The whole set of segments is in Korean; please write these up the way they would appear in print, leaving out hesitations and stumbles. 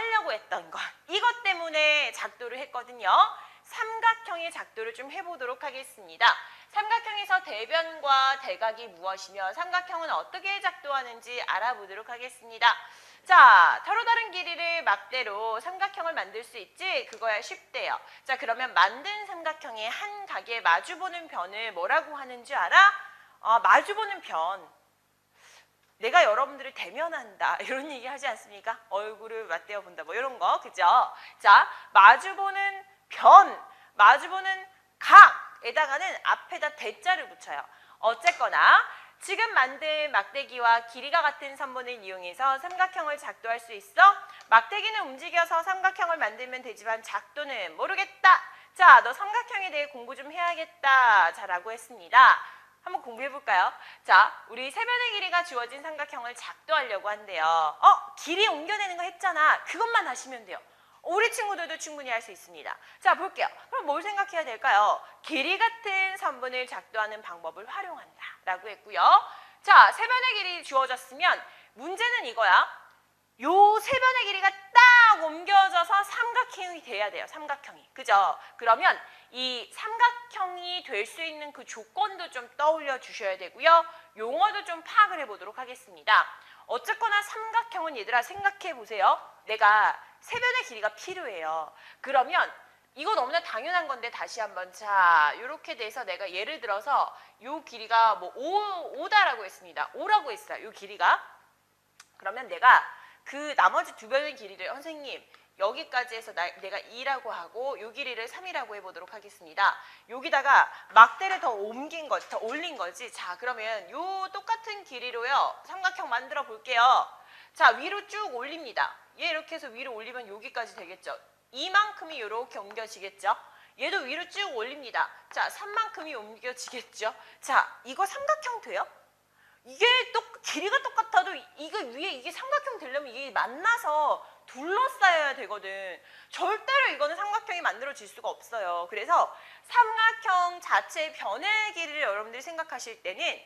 하려고 했던 것, 이것 때문에 작도를 했거든요. 삼각형의 작도를 좀 해보도록 하겠습니다. 삼각형에서 대변과 대각이 무엇이며 삼각형은 어떻게 작도하는지 알아보도록 하겠습니다. 자, 서로 다른 길이를 막대로 삼각형을 만들 수 있지? 그거야 쉽대요. 자, 그러면 만든 삼각형의 한 각에 마주보는 변을 뭐라고 하는 줄 알아? 마주보는 변. 내가 여러분들을 대면한다 이런 얘기 하지 않습니까? 얼굴을 맞대어 본다 뭐 이런 거, 그죠? 자, 마주보는 변, 마주보는 각에다가는 앞에다 대자를 붙여요. 어쨌거나 지금 만든 막대기와 길이가 같은 선분을 이용해서 삼각형을 작도할 수 있어? 막대기는 움직여서 삼각형을 만들면 되지만 작도는 모르겠다. 자, 너 삼각형에 대해 공부 좀 해야겠다. 자, 라고 했습니다. 한번 공부해볼까요? 자, 우리 세변의 길이가 주어진 삼각형을 작도하려고 한대요. 길이 옮겨내는 거 했잖아. 그것만 하시면 돼요. 우리 친구들도 충분히 할 수 있습니다. 자, 볼게요. 그럼 뭘 생각해야 될까요? 길이 같은 선분을 작도하는 방법을 활용한다 라고 했고요. 자, 세변의 길이 주어졌으면 문제는 이거야. 요 세변의 길이가 딱 옮겨져서 삼각형이 돼야 돼요. 삼각형이. 그죠? 그러면 이 삼각형이 될 수 있는 그 조건도 좀 떠올려 주셔야 되고요. 용어도 좀 파악을 해보도록 하겠습니다. 어쨌거나 삼각형은 얘들아 생각해 보세요. 내가 세변의 길이가 필요해요. 그러면 이거 너무나 당연한 건데 다시 한번 자, 이렇게 돼서 내가 예를 들어서 요 길이가 뭐 5다라고 했습니다. 5라고 했어요. 요 길이가. 그러면 내가 그 나머지 두 변의 길이를 선생님 여기까지 해서 내가 2라고 하고 요 길이를 3이라고 해보도록 하겠습니다. 여기다가 막대를 더 옮긴 거지, 더 올린 거지. 자, 그러면 요 똑같은 길이로요 삼각형 만들어 볼게요. 자, 위로 쭉 올립니다. 얘 이렇게 해서 위로 올리면 여기까지 되겠죠. 이만큼이 이렇게 옮겨지겠죠. 얘도 위로 쭉 올립니다. 자, 3만큼이 옮겨지겠죠. 자, 이거 삼각형 돼요? 이게 길이가 똑같아도 이거 위에 이게 삼각형 되려면 이게 만나서 둘러싸여야 되거든. 절대로 이거는 삼각형이 만들어질 수가 없어요. 그래서 삼각형 자체의 변의 길이를 여러분들이 생각하실 때는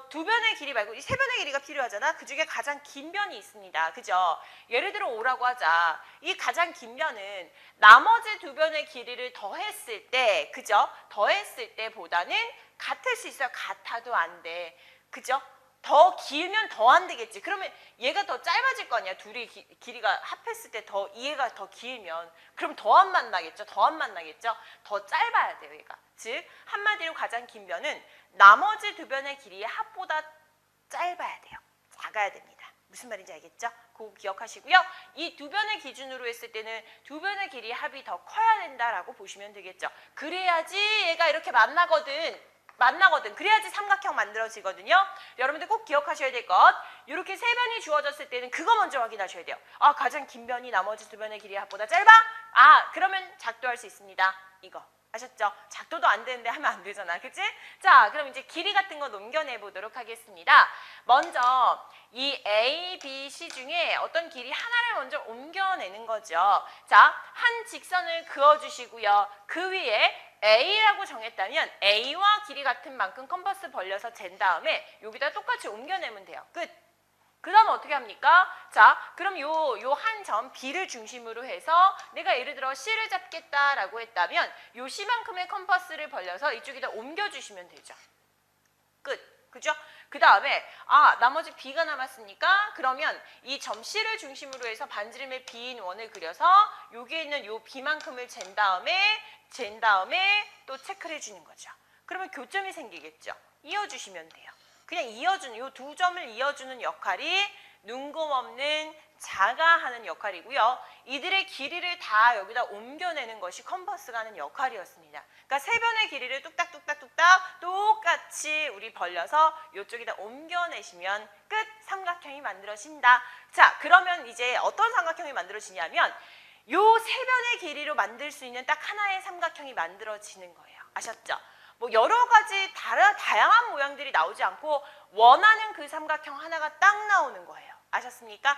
두 변의 길이 말고 이 세 변의 길이가 필요하잖아. 그 중에 가장 긴 변이 있습니다. 그죠? 예를 들어 5라고 하자. 이 가장 긴 변은 나머지 두 변의 길이를 더했을 때, 그죠? 더했을 때보다는 같을 수 있어요. 같아도 안 돼. 그죠? 더 길면 더 안 되겠지. 그러면 얘가 더 짧아질 거 아니야. 둘이 길이가 합했을 때 더 얘가 더 길면 그럼 더 안 만나겠죠. 더 안 만나겠죠. 더 짧아야 돼요. 얘가. 즉 한마디로 가장 긴 변은 나머지 두 변의 길이의 합보다 짧아야 돼요. 작아야 됩니다. 무슨 말인지 알겠죠? 그거 기억하시고요. 이 두 변의 기준으로 했을 때는 두 변의 길이의 합이 더 커야 된다라고 보시면 되겠죠. 그래야지 얘가 이렇게 만나거든. 그래야지 삼각형 만들어지거든요. 여러분들 꼭 기억하셔야 될 것. 이렇게 세 변이 주어졌을 때는 그거 먼저 확인하셔야 돼요. 아, 가장 긴 변이 나머지 두 변의 길이의 합보다 짧아? 아, 그러면 작도할 수 있습니다. 이거. 아셨죠? 작도도 안 되는데 하면 안 되잖아. 그치? 자, 그럼 이제 길이 같은 거 넘겨내 보도록 하겠습니다. 먼저 이 A, B, C 중에 어떤 길이 하나를 먼저 옮겨내는 거죠. 자, 한 직선을 그어주시고요. 그 위에 A라고 정했다면 A와 길이 같은 만큼 컴퍼스 벌려서 잰 다음에 여기다 똑같이 옮겨내면 돼요. 끝. 그 다음 어떻게 합니까? 자, 그럼 요 한 점 B를 중심으로 해서 내가 예를 들어 C를 잡겠다라고 했다면 요 C만큼의 컴퍼스를 벌려서 이쪽에다 옮겨주시면 되죠. 끝. 그죠? 그 다음에 나머지 B가 남았으니까 그러면 이 점 C를 중심으로 해서 반지름의 B인 원을 그려서 여기에 있는 요 B만큼을 잰 다음에 또 체크를 해주는 거죠. 그러면 교점이 생기겠죠. 이어주시면 돼요. 그냥 이어주는 요 두 점을 이어주는 역할이 눈금없는 자가 하는 역할이고요. 이들의 길이를 다 여기다 옮겨내는 것이 컴퍼스가 하는 역할이었습니다. 그러니까 세 변의 길이를 뚝딱뚝딱뚝딱 똑같이 우리 벌려서 이쪽에다 옮겨내시면 끝! 삼각형이 만들어진다. 자, 그러면 이제 어떤 삼각형이 만들어지냐면 요 세 변의 길이로 만들 수 있는 딱 하나의 삼각형이 만들어지는 거예요. 아셨죠? 뭐 여러 가지 다양한 모양들이 나오지 않고 원하는 그 삼각형 하나가 딱 나오는 거예요. 아셨습니까?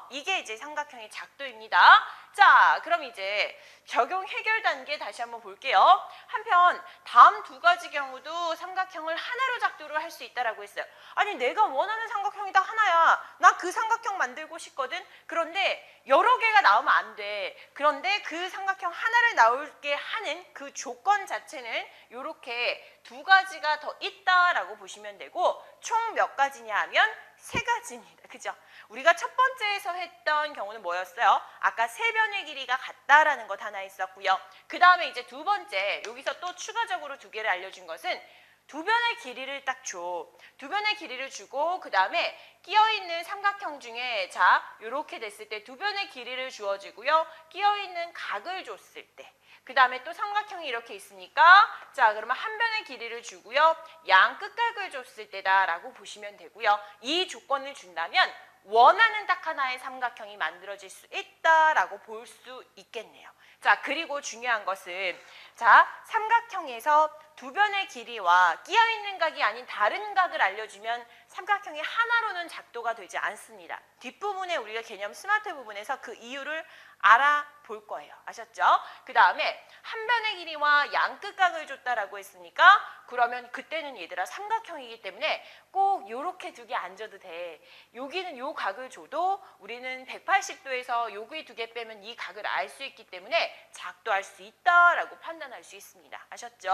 이게 이제 삼각형의 작도입니다. 자, 그럼 이제 적용 해결 단계 다시 한번 볼게요. 한편 다음 두 가지 경우도 삼각형을 하나로 작도를 할 수 있다라고 했어요. 아니, 내가 원하는 삼각형이 딱 하나야. 나 그 삼각형 만들고 싶거든. 그런데 여러 개가 나오면 안 돼. 그런데 그 삼각형 하나를 나오게 하는 그 조건 자체는 이렇게 두 가지가 더 있다라고 보시면 되고, 총 몇 가지냐 하면 세 가지입니다. 그죠? 우리가 첫 번째에서 했던 경우는 뭐였어요? 아까 세 변의 길이가 같다라는 것 하나 있었고요. 그 다음에 이제 두 번째, 여기서 또 추가적으로 두 개를 알려준 것은 두 변의 길이를 딱 줘. 두 변의 길이를 주고 그 다음에 끼어있는 삼각형 중에 자, 이렇게 됐을 때 두 변의 길이를 주어지고요. 끼어있는 각을 줬을 때. 그 다음에 또 삼각형이 이렇게 있으니까 자, 그러면 한 변의 길이를 주고요. 양 끝각을 줬을 때다라고 보시면 되고요. 이 조건을 준다면 원하는 딱 하나의 삼각형이 만들어질 수 있다라고 볼 수 있겠네요. 자, 그리고 중요한 것은 자, 삼각형에서 두 변의 길이와 끼어있는 각이 아닌 다른 각을 알려주면 삼각형이 하나로는 작도가 되지 않습니다. 뒷부분에 우리가 개념 스마트 부분에서 그 이유를 알아볼 거예요. 아셨죠? 그 다음에 한 변의 길이와 양 끝각을 줬다라고 했으니까 그러면 그때는 얘들아 삼각형이기 때문에 꼭 요렇게 두 개 안 줘도 돼. 여기는 요 각을 줘도 우리는 180도에서 여기 두 개 빼면 이 각을 알 수 있기 때문에 작도할 수 있다라고 판단할 수 있습니다. 아셨죠?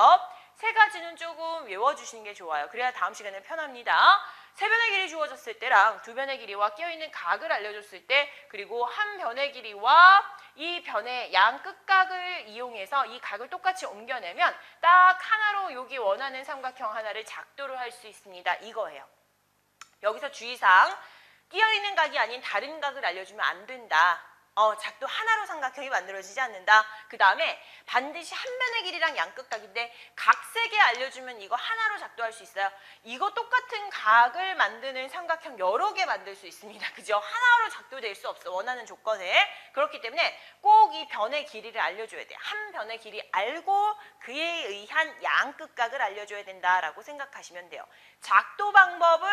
세 가지는 조금 외워주시는 게 좋아요. 그래야 다음 시간에 편합니다. 세 변의 길이 주어졌을 때랑 두 변의 길이와 끼어있는 각을 알려줬을 때, 그리고 한 변의 길이와 이 변의 양 끝각을 이용해서 이 각을 똑같이 옮겨내면 딱 하나로 여기 원하는 삼각형 하나를 작도를 할 수 있습니다. 이거예요. 여기서 주의사항, 끼어있는 각이 아닌 다른 각을 알려주면 안 된다. 작도 하나로 삼각형이 만들어지지 않는다. 그 다음에 반드시 한 변의 길이랑 양 끝각인데 각 세 개 알려주면 이거 하나로 작도할 수 있어요. 이거 똑같은 각을 만드는 삼각형 여러 개 만들 수 있습니다. 그죠? 하나로 작도될 수 없어. 원하는 조건에. 그렇기 때문에 꼭 이 변의 길이를 알려줘야 돼. 한 변의 길이 알고 그에 의한 양 끝각을 알려줘야 된다라고 생각하시면 돼요. 작도 방법은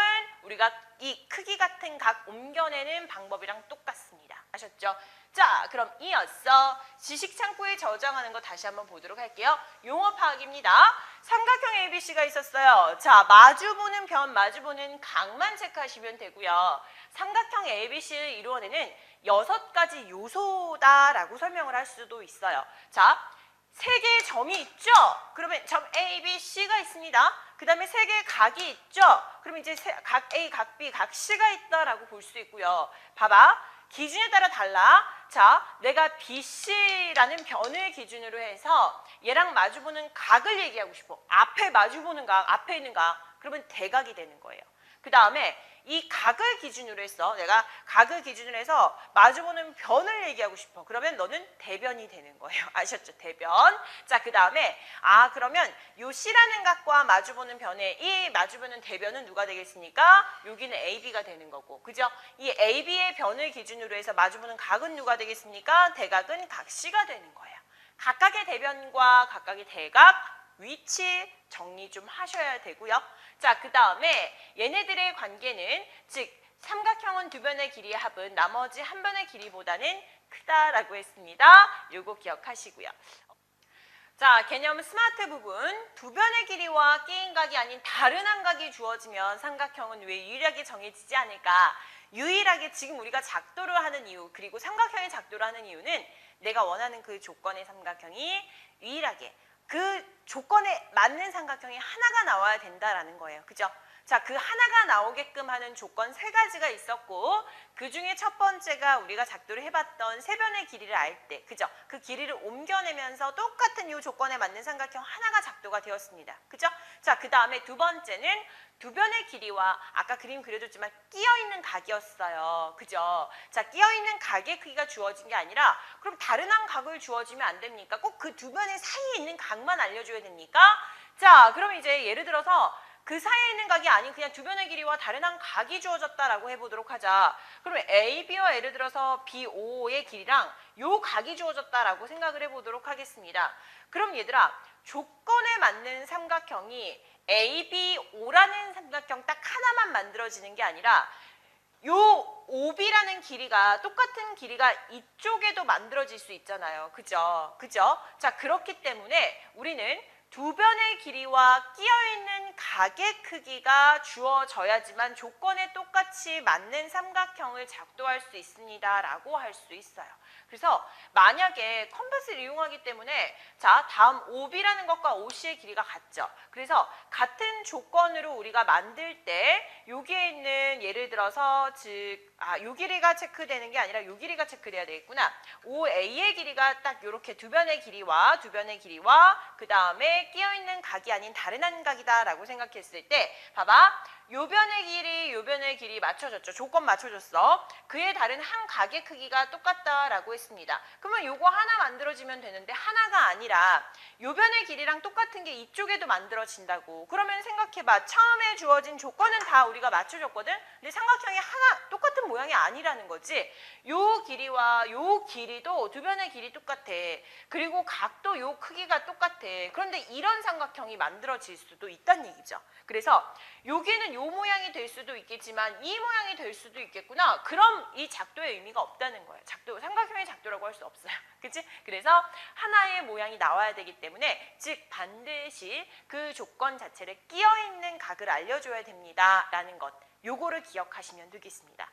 우리가 이 크기 같은 각 옮겨내는 방법이랑 똑같습니다. 아셨죠? 자, 그럼 이어서 지식 창고에 저장하는 거 다시 한번 보도록 할게요. 용어 파악입니다. 삼각형 ABC가 있었어요. 자, 마주보는 변, 마주보는 각만 체크하시면 되고요. 삼각형 ABC를 이루어내는 6가지 요소다라고 설명을 할 수도 있어요. 자, 3개의 점이 있죠? 그러면 점 A, B, C가 있습니다. 그 다음에 3개의 각이 있죠? 그러면 이제 각 A, 각 B, 각 C가 있다라고 볼 수 있고요. 봐봐. 기준에 따라 달라. 자, 내가 BC라는 변을 기준으로 해서 얘랑 마주보는 각을 얘기하고 싶어. 앞에 마주보는 각, 앞에 있는 각. 그러면 대각이 되는 거예요. 그 다음에 이 각을 기준으로 해서 내가 각을 기준으로 해서 마주보는 변을 얘기하고 싶어. 그러면 너는 대변이 되는 거예요. 아셨죠? 대변. 자, 그 다음에 그러면 요 C라는 각과 마주보는 변에 이 마주보는 대변은 누가 되겠습니까? 여기는 AB가 되는 거고. 그죠? 이 AB의 변을 기준으로 해서 마주보는 각은 누가 되겠습니까? 대각은 각 C가 되는 거예요. 각각의 대변과 각각의 대각 위치 정리 좀 하셔야 되고요. 자, 그 다음에 얘네들의 관계는 즉 삼각형은 두 변의 길이의 합은 나머지 한 변의 길이보다는 크다라고 했습니다. 요거 기억하시고요. 자, 개념 스마트 부분. 두 변의 길이와 끼인 각이 아닌 다른 한 각이 주어지면 삼각형은 왜 유일하게 정해지지 않을까? 유일하게 지금 우리가 작도를 하는 이유, 그리고 삼각형이 작도를 하는 이유는 내가 원하는 그 조건의 삼각형이 유일하게 그 조건에 맞는 삼각형이 하나가 나와야 된다라는 거예요. 그죠? 자, 그 하나가 나오게끔 하는 조건 3가지가 있었고 그 중에 첫 번째가 우리가 작도를 해봤던 세 변의 길이를 알 때, 그죠? 그 길이를 옮겨내면서 똑같은 이 조건에 맞는 삼각형 하나가 작도가 되었습니다. 그죠? 자, 그 다음에 두 번째는 두 변의 길이와 아까 그림 그려줬지만 끼어있는 각이었어요. 그죠? 자, 끼어있는 각의 크기가 주어진 게 아니라 그럼 다른 한 각을 주어지면 안 됩니까? 꼭 그 두 변의 사이에 있는 각만 알려줘야 됩니까? 자, 그럼 이제 예를 들어서 그 사이에 있는 각이 아닌 그냥 두 변의 길이와 다른 한 각이 주어졌다라고 해보도록 하자. 그러면 AB와 예를 들어서 BO의 길이랑 요 각이 주어졌다라고 생각을 해보도록 하겠습니다. 그럼 얘들아, 조건에 맞는 삼각형이 ABO라는 삼각형 딱 하나만 만들어지는 게 아니라 요 OB라는 길이가 똑같은 길이가 이쪽에도 만들어질 수 있잖아요. 그죠? 그죠? 자, 그렇기 때문에 우리는 두 변의 길이와 끼어있는 각의 크기가 주어져야지만 조건에 똑같이 맞는 삼각형을 작도할 수 있습니다. 라고 할 수 있어요. 그래서 만약에 컴파스를 이용하기 때문에 자, 다음 OB라는 것과 OC의 길이가 같죠. 그래서 같은 조건으로 우리가 만들 때 여기에 있는 예를 들어서 요 길이가 체크되는 게 아니라 요 길이가 체크돼야 되겠구나. OA의 길이가 딱 이렇게 두 변의 길이와 그 다음에 끼어있는 각이 아닌 다른 한 각이다 라고 생각했을 때 봐봐. 요 변의 길이, 요 변의 길이 맞춰졌죠. 조건 맞춰졌어. 그에 다른 한 각의 크기가 똑같다라고 했습니다. 그러면 요거 하나 만들어지면 되는데 하나가 아니라 요 변의 길이랑 똑같은 게 이쪽에도 만들어진다고. 그러면 생각해봐. 처음에 주어진 조건은 다 우리가 맞춰줬거든. 근데 삼각형이 하나 똑같은 모양이 아니라는 거지. 요 길이와 요 길이도 두 변의 길이 똑같아. 그리고 각도 요 크기가 똑같아. 그런데 이런 삼각형이 만들어질 수도 있다는 얘기죠. 그래서 여기는 요 모양이 될 수도 있겠지만 이 모양이 될 수도 있겠구나. 그럼 이 작도의 의미가 없다는 거예요. 삼각형의 작도라고 할 수 없어요. 그치? 그래서 하나의 모양이 나와야 되기 때문에 즉 반드시 그 조건 자체를 끼어있는 각을 알려줘야 됩니다. 라는 것. 요거를 기억하시면 되겠습니다.